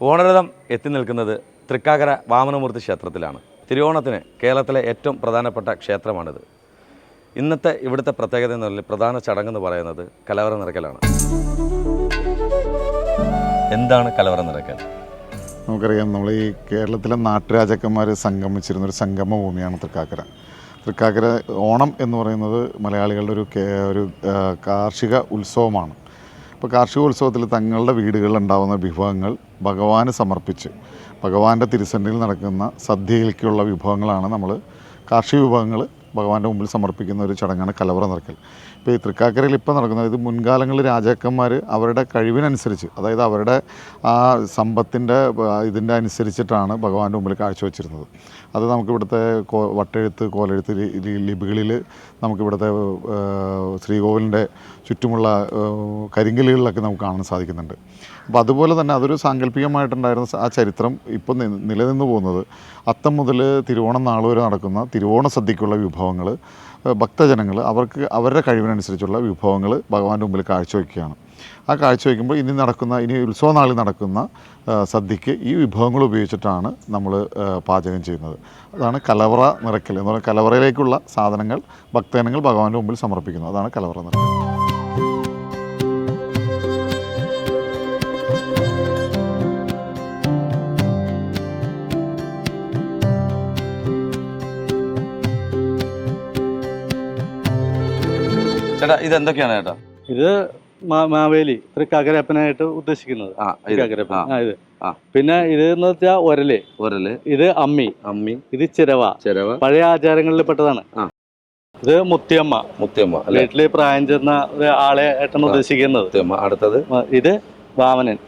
ഓണരഥം എത്തി നിൽക്കുന്നത് തൃക്കാക്കര വാമനമൂർത്തി ക്ഷേത്രത്തിലാണ്. തിരുവോണത്തിന് കേരളത്തിലെ ഏറ്റവും പ്രധാനപ്പെട്ട ക്ഷേത്രമാണിത്. ഇന്നത്തെ ഇവിടുത്തെ പ്രത്യേകത എന്ന് പറഞ്ഞാൽ പ്രധാന ചടങ്ങെന്ന് പറയുന്നത് കലവറ നിറയ്ക്കലാണ്. എന്താണ് കലവറ നിറയ്ക്കൽ? നമുക്കറിയാം, നമ്മൾ ഈ കേരളത്തിലെ നാട്ടുരാജാക്കന്മാർ സംഗമിച്ചിരുന്നൊരു സംഗമ ഭൂമിയാണ് തൃക്കാക്കര. തൃക്കാക്കര ഓണം എന്ന് പറയുന്നത് മലയാളികളുടെ ഒരു കാർഷിക ഉത്സവമാണ്. അപ്പോൾ കാർഷിക ഉത്സവത്തിൽ തങ്ങളുടെ വീടുകളിൽ ഉണ്ടാകുന്ന വിഭവങ്ങൾ ഭഗവാന് സമർപ്പിച്ച് ഭഗവാന്റെ തിരുസന്നിധിയിൽ നടക്കുന്ന സദ്യയിലേക്കുള്ള വിഭവങ്ങളാണ് നമ്മൾ കാർഷിക വിഭവങ്ങൾ ഭഗവാന്റെ മുമ്പിൽ സമർപ്പിക്കുന്ന ഒരു ചടങ്ങാണ് കലവറ നിറയ്ക്കൽ. ഇപ്പോൾ ഈ തൃക്കാക്കരയിൽ ഇപ്പോൾ നടക്കുന്നത്, ഇത് മുൻകാലങ്ങളിൽ രാജാക്കന്മാർ അവരുടെ കഴിവിനനുസരിച്ച്, അതായത് അവരുടെ ആ സമ്പത്തിൻ്റെ ഇതിൻ്റെ അനുസരിച്ചിട്ടാണ് ഭഗവാന്റെ മുമ്പിൽ കാഴ്ചവെച്ചിരുന്നത്. അത് നമുക്കിവിടുത്തെ വട്ടെഴുത്ത്, കോലെഴുത്ത് ലിപികളിൽ നമുക്കിവിടുത്തെ ശ്രീകോവിലിൻ്റെ ചുറ്റുമുള്ള കരിങ്കല്ലുകളിലൊക്കെ നമുക്ക് കാണാൻ സാധിക്കുന്നുണ്ട്. അപ്പോൾ അതുപോലെ തന്നെ അതൊരു സാങ്കല്പികമായിട്ടുണ്ടായിരുന്ന ആ ചരിത്രം ഇപ്പോൾ നിലനിന്ന് പോകുന്നത് അത്തം മുതൽ തിരുവോണം നാൾ വരെ നടക്കുന്ന തിരുവോണ സദ്യക്കുള്ള വിഭവങ്ങൾ ഭക്തജനങ്ങൾ അവരുടെ കഴിവിനനുസരിച്ചുള്ള വിഭവങ്ങൾ ഭഗവാന്റെ മുമ്പിൽ കാഴ്ചവെക്കുകയാണ്. ആ കാഴ്ചവെക്കുമ്പോൾ ഇനി ഉത്സവ നാളിൽ നടക്കുന്ന സദ്യക്ക് ഈ വിഭവങ്ങൾ ഉപയോഗിച്ചിട്ടാണ് നമ്മൾ പാചകം ചെയ്യുന്നത്. അതാണ് കലവറ നിറയ്ക്കൽ എന്ന് പറയുന്നത്. കലവറയിലേക്കുള്ള സാധനങ്ങൾ ഭക്തജനങ്ങൾ ഭഗവാന്റെ മുമ്പിൽ സമർപ്പിക്കുന്നു. അതാണ് കലവറ നിറയ്ക്കൽ. ചേട്ടാ, ഇതെന്തൊക്കെയാണ് ചേട്ടാ? ഇത് മാവേലി തൃക്കാക്കരപ്പനായിട്ട് ഉദ്ദേശിക്കുന്നത്. ഇത് പിന്നെ ഇത് എന്ന് വെച്ചാൽ ഒരല്, ഇത് അമ്മി, ഇത് ചിരവ. പഴയ ആചാരങ്ങളിൽ പെട്ടതാണ്. ഇത് മുത്തിയമ്മ, വീട്ടില് പ്രായം ചെന്ന ഒരു ആളെ ആയിട്ടാണ് ഉദ്ദേശിക്കുന്നത്. അടുത്തത് ഇത് വാമനൻ.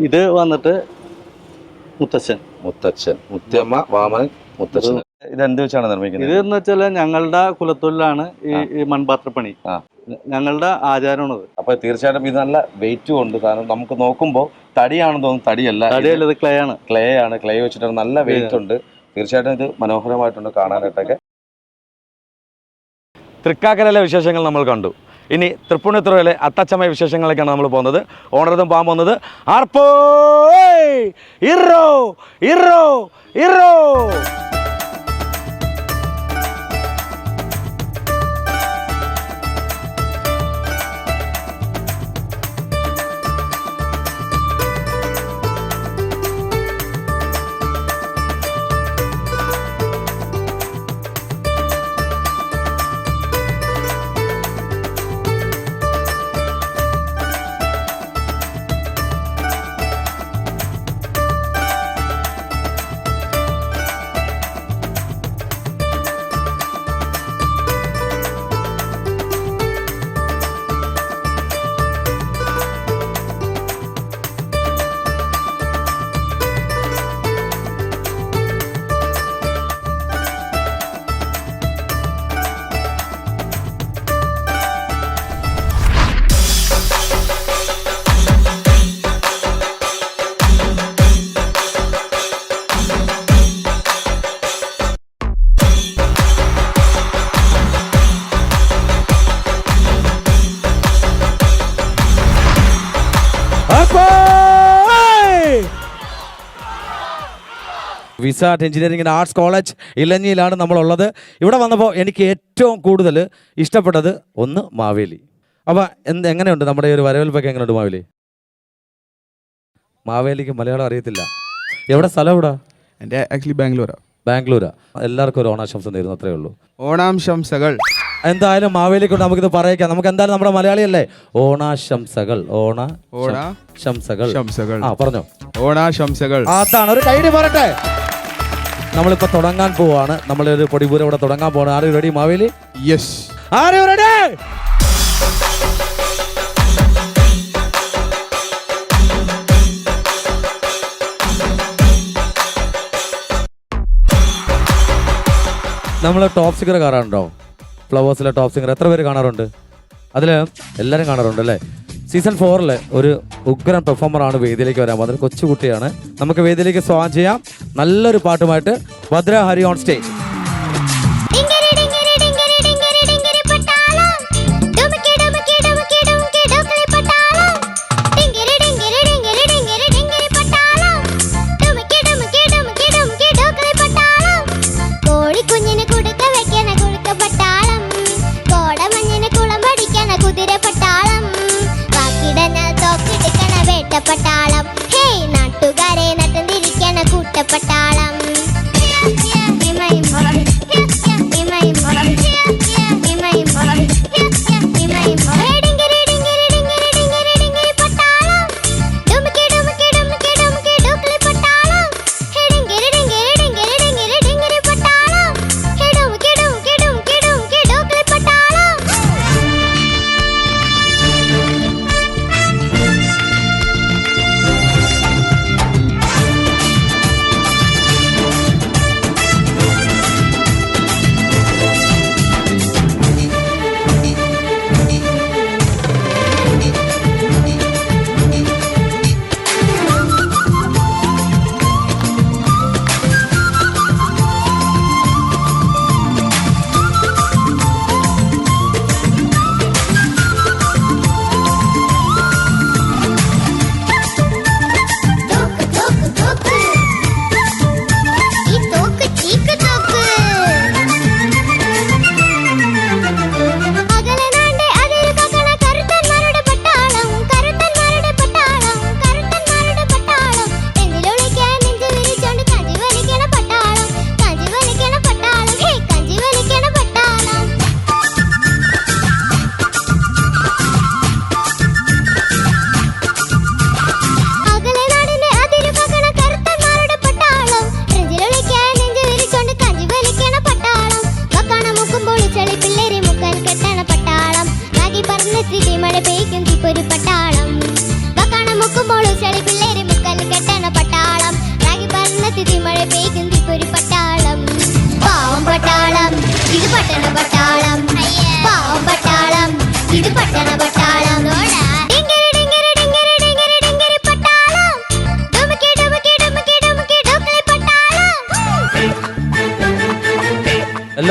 ഇത് വന്നിട്ട് മുത്തച്ഛൻ. മുത്തിയമ്മ, വാമനൻ, മുത്തച്ഛൻ. ഇതെന്ത് വെച്ചാണ് നിർമ്മിക്കുന്നത്? ഇത് എന്ന് വെച്ചാൽ ഞങ്ങളുടെ കുലത്തൊഴിലാണ് ഈ മൺപാത്രപ്പണി. ഞങ്ങളുടെ ആചാരമാണത്. അപ്പൊ തീർച്ചയായിട്ടും ഇത് നല്ല വെയിറ്റും ഉണ്ട്. കാരണം നമുക്ക് നോക്കുമ്പോൾ തടിയാണെന്ന് തോന്നുന്നു. തടിയല്ല, ഇത് ക്ലേ ആണ്. ക്ലേ വെച്ചിട്ടാണ്. നല്ല വെയിറ്റ് ഉണ്ട്. തീർച്ചയായിട്ടും ഇത് മനോഹരമായിട്ടുണ്ട് കാണാനായിട്ടൊക്കെ. തൃക്കാക്കരയിലെ വിശേഷങ്ങൾ നമ്മൾ കണ്ടു. ഇനി തൃപ്പൂണിത്തുറയിലെ അത്തച്ചമയ വിശേഷങ്ങളിലേക്കാണ് നമ്മൾ പോകുന്നത്. ഓണരഥം പോകാൻ പോകുന്നത് ആർപ്പോ ഇറോ ഇറോ ഇറോ. വിസാർട്ട് എഞ്ചിനീയറിംഗ് ആൻഡ് ആർട്സ് കോളേജ് ഇലഞ്ഞിയിലാണ് നമ്മളുള്ളത്. ഇവിടെ വന്നപ്പോൾ എനിക്ക് ഏറ്റവും കൂടുതൽ ഇഷ്ടപ്പെട്ടത് ഒന്ന് മാവേലി. അപ്പോൾ എങ്ങനെയുണ്ട് നമ്മുടെ ഈ ഒരു വരവേൽപ്പൊക്കെ? എങ്ങനെയുണ്ട് മാവേലി? മാവേലിക്ക് മലയാളം അറിയത്തില്ല. എവിടെ സ്ഥലം? എവിടെ? എൻ്റെ ആക്ച്വലി ബാംഗ്ലൂരാ. എല്ലാവർക്കും ഒരു ഓണാശംസ നേരുന്നു, അത്രേ ഉള്ളൂ. ഓണാശംസകൾ. എന്തായാലും മാവേലിക്ക് നമുക്കിത് പറയിക്കാം. നമുക്ക് എന്തായാലും നമ്മുടെ മലയാളിയല്ലേ. ഓണാശംസകൾ. ഓണാശംസകൾ. പറഞ്ഞോ. ഓണാശംസകൾ. അതാണ്. ഒരു കൈഡി പറട്ടെ. നമ്മളിപ്പോൾ തുടങ്ങാൻ പോവാണ്. നമ്മളൊരു പൊടിപൂരം ഇവിടെ തുടങ്ങാൻ പോവാണ്. Are you ready Maveli? Yes. Are you ready? നമ്മൾ ടോപ്പ് സിംഗർ കാണാറുണ്ടോ? ഫ്ലവേഴ്സിലെ ടോപ്പ് സിംഗർ എത്ര പേര് കാണാറുണ്ട്? അതിൽ എല്ലാവരും കാണാറുണ്ട് അല്ലേ? സീസൺ 4 ഒരു ഉഗ്രൻ പെർഫോമറാണ് വേദിയിലേക്ക് വരാൻ പോകുന്നത്. കൊച്ചുകുട്ടിയാണ്. നമുക്ക് വേദിയിലേക്ക് സ്വാഗതം ചെയ്യാം. നല്ലൊരു പാട്ടുമായിട്ട് ഭദ്ര ഹരി ഓൺ സ്റ്റേജ്.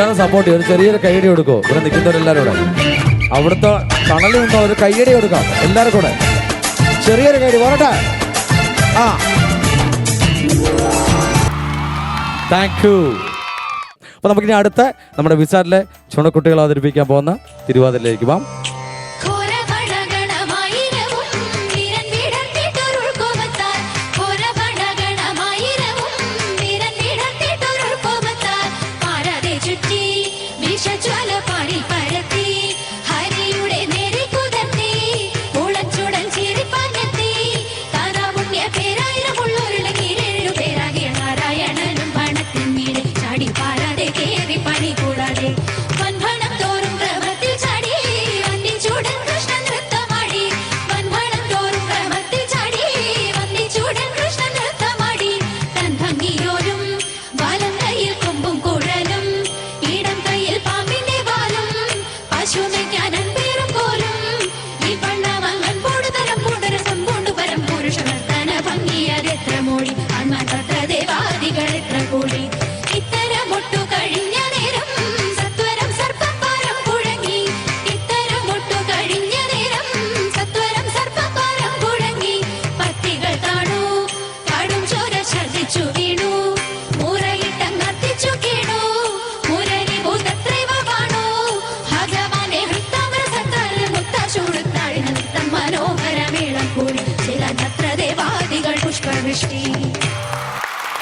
എല്ലാവരും സപ്പോർട്ട് ചെയ്യും. ഒരു ചെറിയൊരു കൈയടി കൊടുക്കോ ഇവിടെ നിൽക്കുന്നവരെല്ലാവരും കൂടെ. അവിടുത്തെ തണലിൽ നിന്നോ ഒരു കൈയടി കൊടുക്കാം എല്ലാവരും കൂടെ. ചെറിയൊരു കൈയടി പോരട്ടെ. ആ, താങ്ക് യു. അപ്പോൾ നമുക്കിനി അടുത്ത നമ്മുടെ വിസാറിലെ ചുണക്കുട്ടികൾ അവതരിപ്പിക്കാൻ പോകുന്ന തിരുവാതിരയിലേക്ക് പോകാം.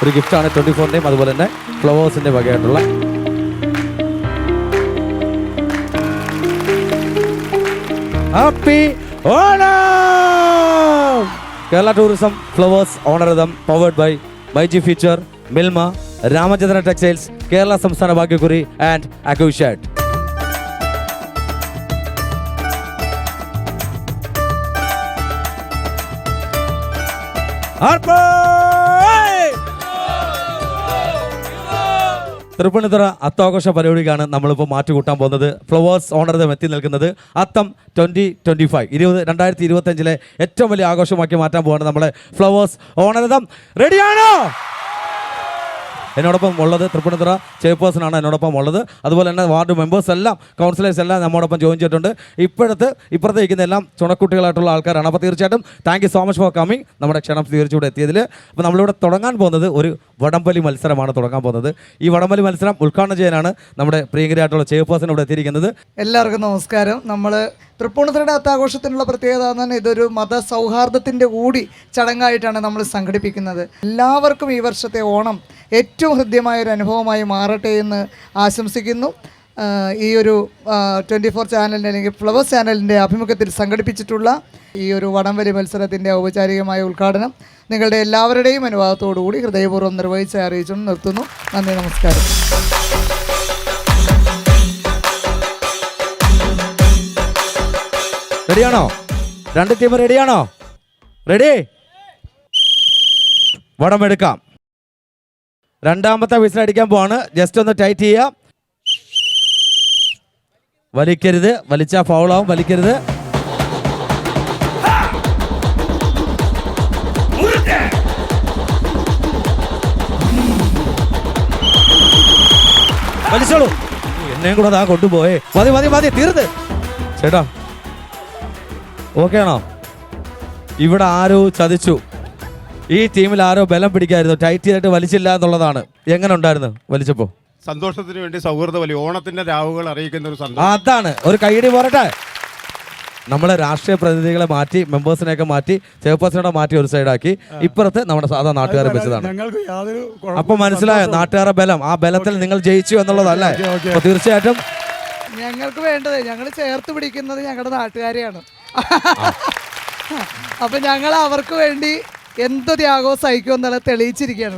ഒരു ഗിഫ്റ്റാണ് 24-ൻ്റെയും അതുപോലെ തന്നെ ഫ്ലവേഴ്സിൻ്റെ വകയായിട്ടുള്ള. Happy Onam! Kerala tourism Flowers ഓണറിതം powered by MyG feature, Milma, Ramachandran textiles, Kerala സംസ്ഥാന ഭാഗ്യക്കുറി ആൻഡ് അക്യൂഷാറ്റ്. തൃപ്പൂണിത്തുറ അത്താഘോഷ പരിപാടിക്കാണ് നമ്മളിപ്പോൾ മാറ്റുകൂട്ടാൻ പോകുന്നത്. ഫ്ലവേഴ്സ് ഓണറിതം എത്തി നിൽക്കുന്നത് അത്തം 2025 ഏറ്റവും വലിയ ആഘോഷമാക്കി മാറ്റാൻ പോവാണ് നമ്മളെ ഫ്ലവേഴ്സ് ഓണറിതം. റെഡിയാണോ? എന്നോടൊപ്പം ഉള്ളത് തൃപ്പൂണിത്തുറ ചെയർപേഴ്സൺ ആണ് എന്നോടൊപ്പം ഉള്ളത്. അതുപോലെ തന്നെ വാർഡ് മെമ്പേഴ്സ് എല്ലാം കൗൺസിലേഴ്സ് എല്ലാം നമ്മോടൊപ്പം ജോയിൻ ചെയ്തിട്ടുണ്ട്. ഇപ്പുറത്ത് ഇരിക്കുന്ന എല്ലാം ചുണക്കുട്ടികളായിട്ടുള്ള ആൾക്കാരാണ്. അപ്പോൾ തീർച്ചയായിട്ടും thank you so much for coming. നമ്മുടെ ക്ഷണം സ്വീകരിച്ചുകൂടെ എത്തിയതിൽ. അപ്പോൾ നമ്മളിവിടെ തുടങ്ങാൻ പോകുന്നത് ഒരു വടംവലി മത്സരമാണ് തുടങ്ങാൻ പോകുന്നത്. ഈ വടംവലി മത്സരം ഉദ്ഘാടനം ചെയ്യാനാണ് നമ്മുടെ പ്രിയങ്കരിയായിട്ടുള്ള ചെയർപേഴ്സൺ ഇവിടെ എത്തിയിരിക്കുന്നത്. എല്ലാവർക്കും നമസ്കാരം. നമ്മൾ തൃപ്പൂണിത്തുറയുടെ അത്താഘോഷത്തിനുള്ള പ്രത്യേകത എന്ന് ഇതൊരു മതസൗഹാർദ്ദത്തിൻ്റെ കൂടി ചടങ്ങായിട്ടാണ് നമ്മൾ സംഘടിപ്പിക്കുന്നത്. എല്ലാവർക്കും ഈ വർഷത്തെ ഓണം ഏറ്റവും ഹൃദ്യമായൊരു അനുഭവമായി മാറട്ടെ എന്ന് ആശംസിക്കുന്നു. ഈ ഒരു 24 ചാനലിൻ്റെ അല്ലെങ്കിൽ ഫ്ലവേഴ്സ് ചാനലിൻ്റെ ആഭിമുഖ്യത്തിൽ സംഘടിപ്പിച്ചിട്ടുള്ള ഈ ഒരു വടംവലി മത്സരത്തിൻ്റെ ഔപചാരികമായ ഉദ്ഘാടനം നിങ്ങളുടെ എല്ലാവരുടെയും അനുവാദത്തോടുകൂടി ഹൃദയപൂർവ്വം നിർവഹിച്ച് അറിയിച്ചുകൊണ്ട് നിർത്തുന്നു. നന്ദി, നമസ്കാരം. റെഡിയാണോ? രണ്ട് ടീം റെഡിയാണോ? റെഡി? വടം എടുക്കാം. രണ്ടാമത്തെ വിസിൽ അടിക്കാൻ പോവാണ്. ജസ്റ്റ് ഒന്ന് ടൈറ്റ് ചെയ്യാം. വലിക്കരുത്, വലിച്ചാൽ ഫൗളാവും. വലിക്കരുത്. വലിച്ചോളൂ. എന്നെയും കൂടെ അതാ കൊണ്ടുപോയേ. മതി മതി മതി, തീർന്ന് ചേട്ടാ. ഓക്കെ ആണോ? ഇവിടെ ആരോ ചതിച്ചു. ഈ ടീമിൽ ആരോ ബലം പിടിക്കായിരുന്നു, ടൈറ്റ് ചെയ്തിട്ട് വലിച്ചില്ല എന്നുള്ളതാണ്. എങ്ങനെ ഉണ്ടായിരുന്നു വലിച്ചപ്പോ? സന്തോഷത്തിന് വേണ്ടി സൗഹൃദ വലി, ഓണത്തിന്റെ രാവുകൾ അറിയിക്കുന്ന ഒരു സന്തോഷം. അതാണ്. ഒരു കൈയടി പോരട്ടെ. നമ്മളെ രാഷ്ട്രീയ പ്രതിനിധികളെ മാറ്റി, മെമ്പേഴ്സിനെയൊക്കെ മാറ്റി, ചെയർപേഴ്സണെ മാറ്റി ഒരു സൈഡാക്കി. ഇപ്പുറത്ത് നമ്മുടെ സാധാ നാട്ടുകാരെ വെച്ചതാണ്. അപ്പൊ മനസ്സിലായോ നാട്ടുകാരുടെ ബലം? ആ ബലത്തിൽ നിങ്ങൾ ജയിച്ചു എന്നുള്ളതല്ലേ? അപ്പൊ തീർച്ചയായിട്ടും ഞങ്ങൾക്ക് വേണ്ടത്, ഞങ്ങൾ ചേർത്ത് പിടിക്കുന്നത് ഞങ്ങളുടെ നാട്ടുകാരെയാണ്. അപ്പൊ ഞങ്ങൾ അവർക്ക് വേണ്ടി എന്ത് ത്യാഗവും സഹിക്കും എന്നുള്ളത് തെളിയിച്ചിരിക്കുകയാണ്.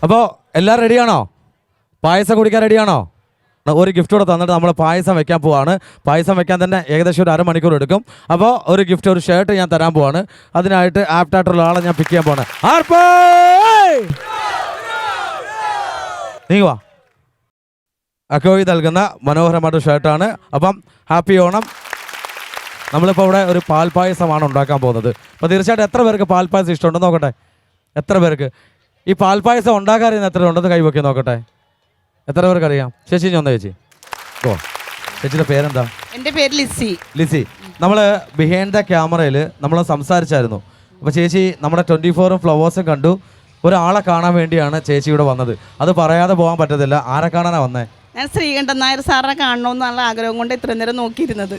അപ്പോൾ എല്ലാവരും റെഡിയാണോ? പായസം കുടിക്കാൻ റെഡിയാണോ? ഒരു ഗിഫ്റ്റ് കൂടെ തന്നിട്ട് നമ്മൾ പായസം വെക്കാൻ പോവാണ്. പായസം വെക്കാൻ തന്നെ ഏകദേശം ഒരു അരമണിക്കൂർ എടുക്കും. അപ്പോൾ ഒരു ഗിഫ്റ്റ്, ഒരു ഷർട്ട് ഞാൻ തരാൻ പോവാണ്. അതിനായിട്ട് ആപ്റ്റായിട്ടുള്ള ആളെ ഞാൻ പിക്ക് ചെയ്യാൻ പോവാണ്. നീങ്ങുവാ. അക്കോയി നൽകുന്ന മനോഹരമായിട്ട് ഷർട്ടാണ്. അപ്പം ഹാപ്പി ഓണം. നമ്മളിപ്പോൾ ഇവിടെ ഒരു പാൽപ്പായസമാണ് ഉണ്ടാക്കാൻ പോകുന്നത്. അപ്പോൾ തീർച്ചയായിട്ടും എത്ര പേർക്ക് പാൽപ്പായസം ഇഷ്ടമുണ്ടെന്ന് നോക്കട്ടെ. എത്ര പേർക്ക് ഈ പാൽപ്പായസം ഉണ്ടാക്കാറിയുന്ന എത്ര ഉണ്ടെന്ന് കൈവക്കി നോക്കട്ടെ. എത്ര പേർക്ക് അറിയാം? ചേച്ചി ഒന്ന് ചേച്ചി. ഓ, ചേച്ചിയുടെ പേരെന്താ? എൻ്റെ പേര് ലിസി. ലിസി. നമ്മൾ ബിഹൈൻഡ് ദ ക്യാമറയിൽ നമ്മൾ സംസാരിച്ചായിരുന്നു. അപ്പോൾ ചേച്ചി നമ്മുടെ 24 ഫ്ലവേഴ്സും കണ്ടു. ഒരാളെ കാണാൻ വേണ്ടിയാണ് ചേച്ചി ഇവിടെ വന്നത്. അത് പറയാതെ പോകാൻ പറ്റത്തില്ല. ആരെ കാണാനാണ് വന്നേ? ഞാൻ ശ്രീകണ്ഠൻ നായർ സാറിനെ കാണണമെന്നുള്ള ആഗ്രഹം കൊണ്ട് ഇത്ര നേരം നോക്കിയിരുന്നത്.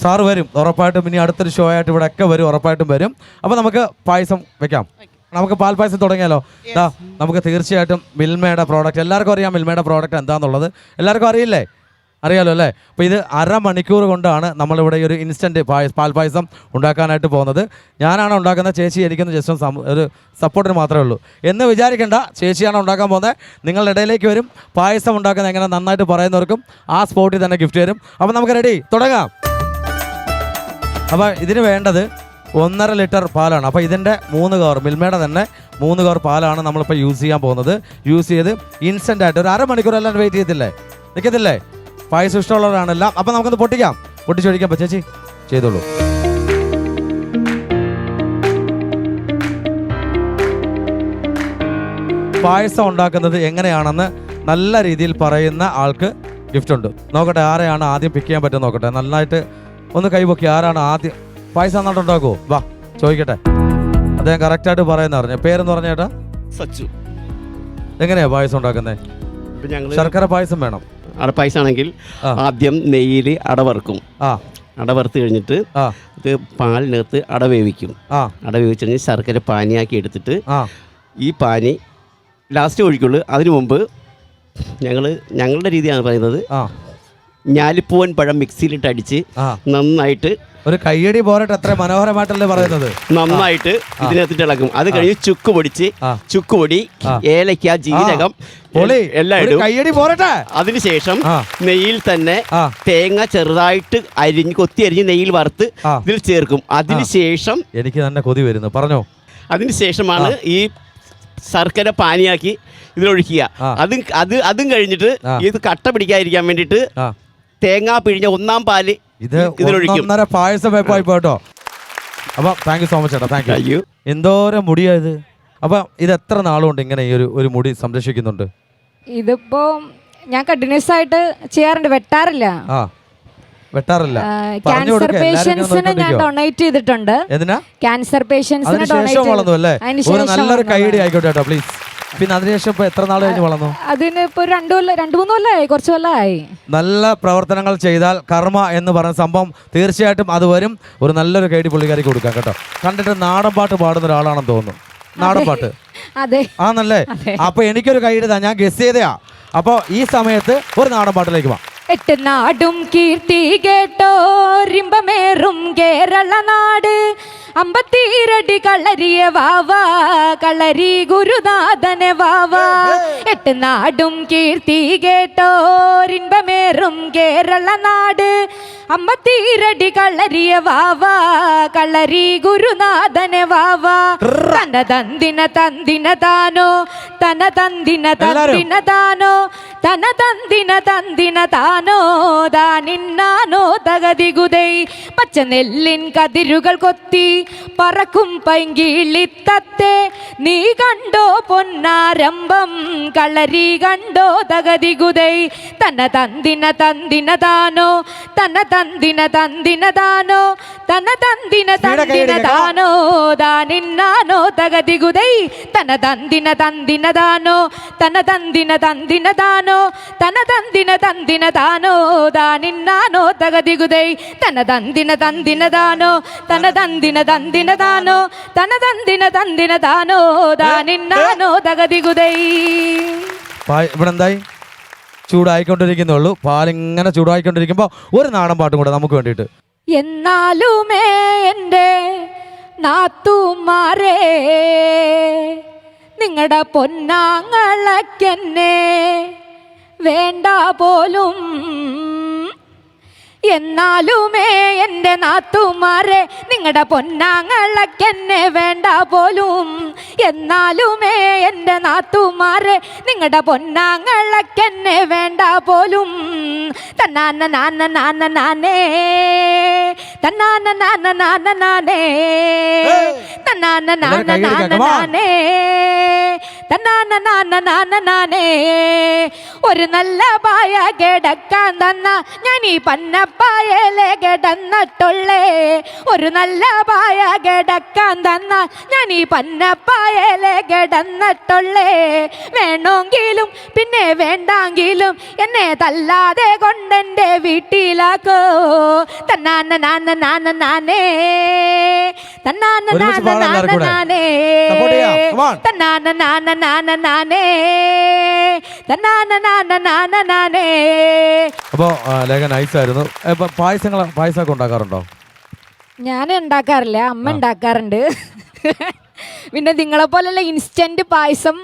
സാറ് വരും ഉറപ്പായിട്ടും. ഇനി അടുത്തൊരു ഷോ ആയിട്ട് ഇവിടെ ഒക്കെ വരും, ഉറപ്പായിട്ടും വരും. അപ്പോൾ നമുക്ക് പായസം വെക്കാം. നമുക്ക് പാൽപ്പായസം തുടങ്ങിയാലോ? നമുക്ക് തീർച്ചയായിട്ടും മിൽമയുടെ പ്രോഡക്റ്റ് എല്ലാവർക്കും അറിയാം. മിൽമയുടെ പ്രോഡക്റ്റ് എന്താണെന്നുള്ളത് എല്ലാവർക്കും അറിയില്ലേ? അറിയാലോ അല്ലേ? അപ്പോൾ ഇത് അരമണിക്കൂർ കൊണ്ടാണ് നമ്മളിവിടെ ഒരു ഇൻസ്റ്റൻറ്റ് പാൽപ്പായസം ഉണ്ടാക്കാനായിട്ട് പോകുന്നത്. ഞാനാണ് ഉണ്ടാക്കുന്നത്. ചേച്ചി എനിക്കൊന്ന് ജസ്റ്റ് ഒരു സപ്പോർട്ടിന് മാത്രമേ ഉള്ളൂ എന്ന് വിചാരിക്കേണ്ട. ചേച്ചിയാണ് ഉണ്ടാക്കാൻ പോകുന്നത്. നിങ്ങളുടെ ഇടയിലേക്ക് വരും. പായസം ഉണ്ടാക്കുന്നത് എങ്ങനെ നന്നായിട്ട് പറയുന്നവർക്കും ആ സ്പോട്ടിൽ തന്നെ ഗിഫ്റ്റ് തരും. അപ്പോൾ നമുക്ക് റെഡി, തുടങ്ങാം. അപ്പോൾ ഇതിന് വേണ്ടത് 1.5 ലിറ്റർ പാലാണ്. അപ്പോൾ ഇതിൻ്റെ 3 കവർ മിൽമയുടെ തന്നെ 3 കവർ പാലാണ് നമ്മളിപ്പോൾ യൂസ് ചെയ്യാൻ പോകുന്നത്. യൂസ് ചെയ്ത് ഇൻസ്റ്റൻ്റ് ആയിട്ട് ഒരു അരമണിക്കൂർ എല്ലാം വെയിറ്റ് ചെയ്യത്തില്ലേ, നിൽക്കത്തില്ലേ? പായസം ഇഷ്ടമുള്ളവരാണെല്ലാം. അപ്പോൾ നമുക്കൊന്ന് പൊട്ടിക്കാം. പൊട്ടിച്ചൊഴിക്കാം. ചേച്ചി ചെയ്തോളൂ. പായസം ഉണ്ടാക്കുന്നത് എങ്ങനെയാണെന്ന് നല്ല രീതിയിൽ പറയുന്ന ആൾക്ക് ഗിഫ്റ്റ് ഉണ്ട്. നോക്കട്ടെ ആരെയാണ് ആദ്യം പിക്ക് ചെയ്യാൻ പറ്റും നോക്കട്ടെ. നന്നായിട്ട് ഒന്ന് കൈപൊക്കി. ആരാണ് ആദ്യം പായസം നന്നായിട്ട് ഉണ്ടാക്കുമോ? വാ ചോദിക്കട്ടെ. അദ്ദേഹം കറക്റ്റായിട്ട് പറയുന്ന അറിഞ്ഞ പേരെന്ന് പറഞ്ഞേട്ടാ? സച്ചു. എങ്ങനെയാ പായസം ഉണ്ടാക്കുന്നത്? ശർക്കര പായസം വേണം. അടപ്പായസം ആണെങ്കിൽ ആദ്യം നെയ്യിൽ അട വറുക്കും. അട വറുത്ത് കഴിഞ്ഞിട്ട് ഇത് പാലിനകത്ത് അട വേവിക്കും. അട വേവിച്ച് കഴിഞ്ഞ് ശർക്കര പാനിയാക്കി എടുത്തിട്ട് ഈ പാനി ലാസ്റ്റ് ഒഴിക്കുള്ളൂ. അതിനു മുമ്പ് ഞങ്ങളുടെ രീതിയാണ് പറയുന്നത്, ഞാലിപ്പൂവൻ പഴം മിക്സിയിലിട്ട് അടിച്ച് നന്നായിട്ട് ഒരു കയ്യടി പോരട്ടെ. അത്ര മനോഹരമായിട്ടല്ലേ പറയുന്നത്. നന്നായിട്ട് ഇതിനകത്തിട്ട് ഇളക്കും. അത് കഴിഞ്ഞ് ചുക്ക് പൊടിച്ച് ചുക്കുപൊടി, ഏലക്ക, ജീരകം എല്ലാം ഇടും. കയ്യടി പോരട്ടെ. അതിനുശേഷം നെയ്യിൽ തന്നെ തേങ്ങ ചെറുതായിട്ട് കൊത്തി അരിഞ്ഞ് നെയ്യിൽ വറുത്ത് ഇതിൽ ചേർക്കും. അതിനുശേഷം എനിക്ക് തന്നെ കൊതി വരുന്നു, പറഞ്ഞോ. അതിനുശേഷമാണ് ഈ ശർക്കര പാനിയാക്കി ഇതിലൊഴിക്കുക. അതും കഴിഞ്ഞിട്ട് ഇത് കട്ട പിടിക്കാതിരിക്കാൻ വേണ്ടിയിട്ട് തേങ്ങ പിഴിഞ്ഞ 1-ാം പാല് ഇതിലൊഴിക്കും. പായസം വെപ്പായി പോട്ടോ. അപ്പൊ താങ്ക് യു സോ മച്ച് ചേട്ടാ. Thank you. എന്തോരം മുടിയായത്. അപ്പൊ ഇത് എത്ര നാളുകൊണ്ട് ഇങ്ങനെ ഈ ഒരു മുടി സംരക്ഷിക്കുന്നുണ്ട്? ഇതിപ്പോ ഞാൻ കണ്ടിന്യൂസ് ആയിട്ട് ചെയ്യാറുണ്ട്, വെട്ടാറില്ല. വെട്ടാറില്ല. ക്യാൻസർ പേഷ്യൻസിന് ഞാൻ ഡൊണേറ്റ് ചെയ്തിട്ടുണ്ട്. ക്യാൻസർ പേഷ്യൻസിന് നല്ലൊരു കൈഡി ആയിക്കോട്ടെ കേട്ടോ പ്ലീസ്. പിന്നെ അതിനുശേഷം ഇപ്പൊ എത്ര നാൾ കഴിഞ്ഞ് വളർന്നു? അതിന് ഇപ്പൊ 2-3 കൊല്ലമായി, കുറച്ച് കൊല്ലമായി. നല്ല പ്രവർത്തനങ്ങൾ ചെയ്താൽ കർമ്മ എന്ന് പറയുന്ന സംഭവം തീർച്ചയായിട്ടും അത് വരും. ഒരു നല്ലൊരു കൈഡി പുള്ളിക്കാരിക്ക് കൊടുക്കാം കേട്ടോ. കണ്ടിട്ട് നാടൻ പാട്ട് പാടുന്ന ഒരാളാണെന്ന് തോന്നുന്നു. നാടൻ പാട്ട് ആണല്ലേ? അപ്പൊ എനിക്കൊരു കൈഡി ഞാൻ ഗസ് ചെയ്തയാ. അപ്പൊ ഈ സമയത്ത് ഒരു നാടൻ പാട്ടിലേക്ക് വാ. എട്ട് നാടും കീർത്തി കേട്ടോരിമ്പമേറും കേരള നാട്, അമ്പത്തീരടി കളരിയ വാവാ കളരി ഗുരുനാഥനെ വാവാ. എട്ട് നാടും കീർത്തി കേട്ടോരിമ്പമേറും കേരള നാട്, അമ്പത്തീരടി കളരിയ വാവാ കളരി ഗുരുനാഥനെ വാവാ. തന തന്തിന തന്തിന താനോ തന തന്തിന തന്തിന താനോ തന തന്തിന തന്തിന താനോ താനിന്നാനോ തകതികുതൈ. പച്ച നെല്ലിൻ കതിരുകൾ കൊത്തി പറക്കും പൈങ്കിളിത്തത്തെ നീ കണ്ടോ പൊന്നാരംഭം കളരി കണ്ടോ തകതികുതൈ. തന തന്തിന തന്തിന താനോ തന തന്തിന തന്തിന താനോ തന തന്തിന തന്തിന താനോ താനിന്നാനോ തകതികുതൈ. തന തന്തിന തന്തിന താനോ തന തന്തിന തന്തിന താനോ തന തന്തിന തന്തിന താനോ താനിന്നാനോ തകതികുതൈ. തന തന്തിന തന്തിന താനോ തന തന്തിന തന്തിന താനോ തന തന്തിന തന്തിന താനോ താനിന്നാനോ തകതികുതൈ. ഇവിടെ എന്തായി? ചൂടായിക്കൊണ്ടിരിക്കുന്നുള്ളൂ. പാലിങ്ങനെ ചൂടായിക്കൊണ്ടിരിക്കുമ്പോൾ ഒരു നാടൻ പാട്ടും കൂടെ നമുക്ക് വേണ്ടിയിട്ട്. എന്നാലുമേ എൻ്റെ നാത്തുമാരേ നിങ്ങളുടെ പൊന്നാങ്ങളക്കെന്നെ വേണ്ട പോലും. എന്നാലുമേ എൻ്റെ നാത്തുമാരെ നിങ്ങളുടെ പൊന്നാങ്ങളക്കെന്നെ വേണ്ട പോലും. എന്നാലുമേ എൻ്റെ നാത്തുമാരെ നിങ്ങളുടെ പൊന്നാങ്ങളക്കെന്നെ വേണ്ട പോലും. തന്നാന നാന നാന നാനേ തന്നാന നാന നാന നാനേ തന്നാന നാന നാന നാനേ തന്നാന നാന നാന നാനേ. ഒരു നല്ല പായ കിടക്കാൻ തന്ന ഞാൻ ഈ പന്നപ്പായലെ കിടന്നിട്ടുള്ളേ. ഒരു നല്ല പായ കിടക്കാൻ തന്ന ഞാൻ ഈ പന്നപ്പായലെ കിടന്നിട്ടുള്ളേ. വേണമെങ്കിലും പിന്നെ വേണ്ടെങ്കിലും എന്നെ തല്ലാതെ കൊണ്ടെൻ്റെ വീട്ടിലാക്കോ. തന്നാന നാന നാന നാനേ തന്നാന നാന നാന നാനേ തന്നാന നാന നാന നാനേ തന്നാന നാന നാന നാനേ. അപ്പോൾ ലേഖ നൈസായിരുന്നു. ഇപ്പം പായസമൊക്കെ ഉണ്ടാക്കാറുണ്ടോ? ഞാൻ ഉണ്ടാക്കാറില്ല, അമ്മ ഉണ്ടാക്കാറുണ്ട്. പിന്നെ നിങ്ങളെ പോലുള്ള ഇൻസ്റ്റന്റ് പായസം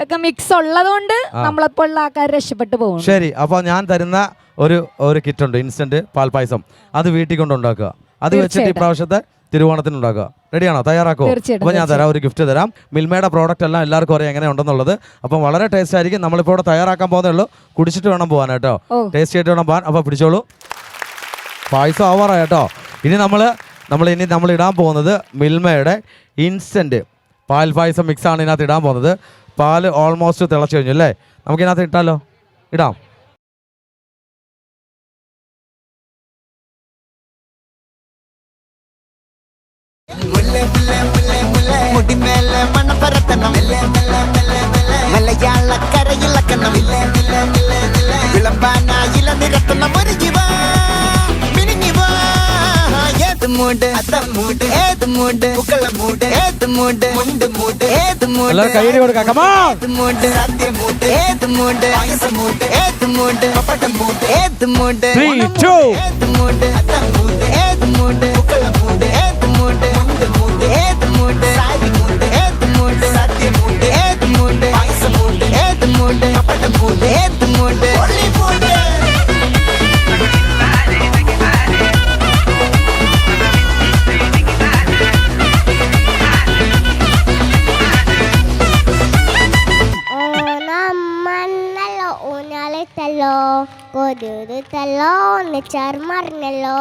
ഒക്കെ മിക്സ് ഉള്ളതുകൊണ്ട് നമ്മളെപ്പോലുള്ള ആൾക്കാർ രക്ഷപ്പെട്ടു പോകും. ശരി, അപ്പോൾ ഞാൻ തരുന്ന ഒരു കിറ്റ് ഉണ്ട്, ഇൻസ്റ്റന്റ് പാൽപ്പായസം. അത് വീട്ടിൽ കൊണ്ട് ഉണ്ടാക്കുക. അത് വെച്ചിട്ട് ഇപ്രാവശ്യത്തെ തിരുവോണത്തിന് ഉണ്ടാക്കുക. റെഡിയാണോ? തയ്യാറാക്കുമോ? അപ്പോൾ ഞാൻ തരാം, ഒരു ഗിഫ്റ്റ് തരാം. മിൽമയുടെ പ്രോഡക്റ്റ് എല്ലാം എല്ലാവർക്കും അറിയാം എങ്ങനെ ഉണ്ടെന്നുള്ളത്. അപ്പം വളരെ ടേസ്റ്റ് ആയിരിക്കും. നമ്മളിപ്പോൾ ഇവിടെ തയ്യാറാക്കാൻ പോകുന്നേ ഉള്ളൂ. കുടിച്ചിട്ട് വേണം പോകാൻ കേട്ടോ, ടേസ്റ്റ് ചെയ്തിട്ട് വേണം പോകാൻ. അപ്പോൾ പിടിച്ചോളൂ, പായസം ആവാറായി കേട്ടോ. ഇനി നമ്മൾ ഇടാൻ പോകുന്നത് മിൽമയുടെ ഇൻസ്റ്റൻറ്റ് പാൽപ്പായസം മിക്സാണ് ഇതിനകത്ത് ഇടാൻ പോകുന്നത്. പാല് ഓൾമോസ്റ്റ് തിളച്ച് കഴിഞ്ഞു അല്ലേ? നമുക്കിതിനകത്ത് ഇട്ടാലോ? ഇടാം. മലയാളക്കരയിലക്കണം വിളമ്പാനായില നിരത്തണം ഒരു ജീവ മിനിഞ്ഞു ഏത് മൂട് മൂട് ഏത് മൂട് പുക്കള മൂട് ഏത് മൂട് മുണ്ട് മൂട് ഏത് മൂട് ഏത് മൂട് സദ്യ മൂട് ഏത് മൂട് പായസ മൂട് ഏത് മൂട് പപ്പടം മൂട് ഏത് മൂട് ഏത് മൂട് മൂട് ഏത് മൂട് പുക്കള മൂട് ഏത് മൂട് മുണ്ട് മൂട് ഏത് മൂട് സാരി മൂട് ഏത് മൂട് സദ്യ മൂട് ഏത് മൂട് പായസ മൂട് ഏത് മൂട് പപ്പടം മൂട് ഏത് മൂട് ഒളി മൂട്. കൊതുതല്ലോ ചർമറിഞ്ഞല്ലോ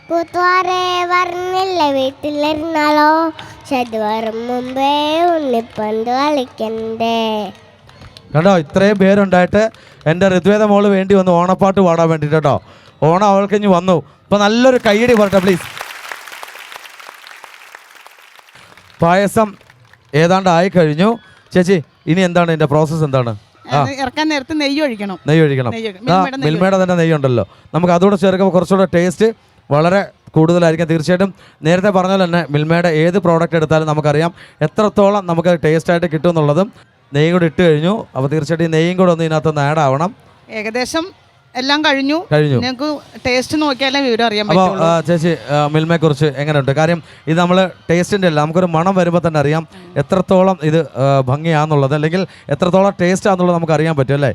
കൂത്തുവാറെ പറഞ്ഞില്ല വീട്ടിലിരുന്നാലോ ചതുവറും മുമ്പേ ഉണ്ണിപ്പന്ത് കളിക്കണ്ടേ. കണ്ടോ, ഇത്രയും പേരുണ്ടായിട്ട് എൻ്റെ ഋത്വേദ മോള് വേണ്ടി വന്നു ഓണപ്പാട്ട് പാടാൻ വേണ്ടിയിട്ട് കേട്ടോ. ഓണം അവൾക്ക് ഇനി വന്നു. ഇപ്പം നല്ലൊരു കയ്യടി പറട്ടെ പ്ലീസ്. പായസം ഏതാണ്ട് ആയി കഴിഞ്ഞു. ചേച്ചി, ഇനി എന്താണ് ഇതിൻ്റെ പ്രോസസ്സ്? എന്താണ്? ഇറക്കാൻ നേരത്തെ നെയ്യ് ഒഴിക്കണം. മിൽമയുടെ തന്നെ നെയ്യുണ്ടല്ലോ, നമുക്ക് അതുകൂടെ ചേർക്കുമ്പോൾ കുറച്ചുകൂടെ ടേസ്റ്റ് വളരെ കൂടുതലായിരിക്കും തീർച്ചയായിട്ടും. നേരത്തെ പറഞ്ഞാൽ തന്നെ മിൽമയുടെ ഏത് പ്രോഡക്റ്റ് എടുത്താലും നമുക്കറിയാം എത്രത്തോളം നമുക്ക് ടേസ്റ്റായിട്ട് കിട്ടും എന്നുള്ളതും. നെയ്യും കൂടെ ഇട്ട് കഴിഞ്ഞു. അപ്പോൾ തീർച്ചയായിട്ടും നെയ്യും കൂടെ ഒന്ന് ഇതിനകത്തൊന്ന് ആഡ് ആവണം. ഏകദേശം എല്ലാം കഴിഞ്ഞു. ഞങ്ങൾക്ക് ടേസ്റ്റ് നോക്കിയാലേ വിവരം അറിയാൻ അപ്പോൾ പറ്റുള്ളൂ. ചേച്ചി, മിൽമയെ കുറിച്ച് എങ്ങനെയുണ്ട്? കാര്യം ഇത് നമ്മൾ ടേസ്റ്റിൻ്റെ അല്ല, നമുക്കൊരു മണം വരുമ്പോൾ തന്നെ അറിയാം എത്രത്തോളം ഇത് ഭംഗിയാന്നുള്ളത്, അല്ലെങ്കിൽ എത്രത്തോളം ടേസ്റ്റ് ആണെന്നുള്ളത് നമുക്ക് അറിയാൻ പറ്റും അല്ലേ?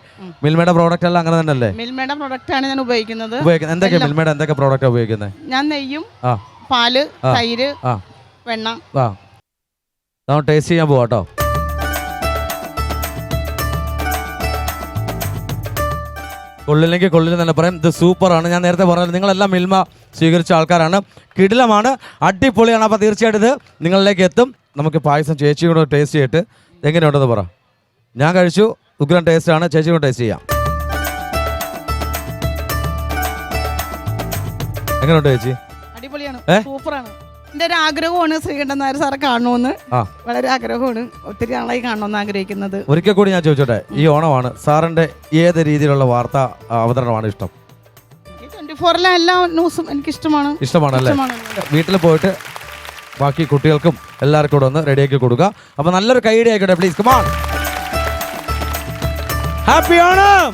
മിൽമയുടെ പ്രോഡക്റ്റ് എല്ലാം അങ്ങനെ തന്നെ അല്ലേ? മിൽമയുടെ പ്രോഡക്റ്റ് ആണ് ഞാൻ ഉപയോഗിക്കുന്നത്. എന്തൊക്കെ മിൽമയുടെ എന്തൊക്കെ പ്രോഡക്റ്റ് ഉപയോഗിക്കുന്നത്? ഞാൻ നെയ്യും പാല്, തൈര്, വെണ്ണ. നമ്മൾ ടേസ്റ്റ് ചെയ്യാൻ പോവാ കേട്ടോ. കൊള്ളില്ലെങ്കിൽ കൊള്ളിൽ തന്നെ പറയാം. ഇത് സൂപ്പറാണ്. ഞാൻ നേരത്തെ പറഞ്ഞത് നിങ്ങളെല്ലാം മിൽമ സ്വീകരിച്ച ആൾക്കാരാണ്. കിടിലമാണ്, അടിപൊളിയാണ്. അപ്പോൾ തീർച്ചയായിട്ടും ഇത് നിങ്ങളിലേക്ക് എത്തും. നമുക്ക് പായസം ചേച്ചി കൂടെ ടേസ്റ്റ് ചെയ്തിട്ട് എങ്ങനെയുണ്ടെന്ന് പറ. ഞാൻ കഴിച്ചു, ഉഗ്രൻ ടേസ്റ്റാണ്. ചേച്ചി കൂടെ ടേസ്റ്റ് ചെയ്യാം. എങ്ങനെയുണ്ട് ചേച്ചി? അടിപൊളിയാണ്, സൂപ്പറാണ്. എൻ്റെ ഒരു ആഗ്രഹമാണ് ശ്രീകണ്ഠൻ നായർ സാറെ കാണണമെന്ന്. വളരെ ആഗ്രഹമാണ്, ഒത്തിരി നാളായി കാണണമെന്ന് ആഗ്രഹിക്കുന്നത്. ഒരിക്കൽ കൂടി ഞാൻ ചോദിച്ചോട്ടെ, ഈ ഓണമാണ്, സാറിൻ്റെ ഏത് രീതിയിലുള്ള വാർത്താ അവതരണമാണ് ഇഷ്ടം? 24-ലെ എല്ലാ ന്യൂസും എനിക്കിഷ്ടമാണ്. ഇഷ്ടമാണല്ലേ? വീട്ടിൽ പോയിട്ട് ബാക്കി കുട്ടികൾക്കും എല്ലാവർക്കും കൂടെ ഒന്ന് റെഡിയാക്കി കൊടുക്കുക. അപ്പോൾ നല്ലൊരു കൈയ്യടി ആയിക്കോട്ടെ പ്ലീസ്. Come on, happy Onam.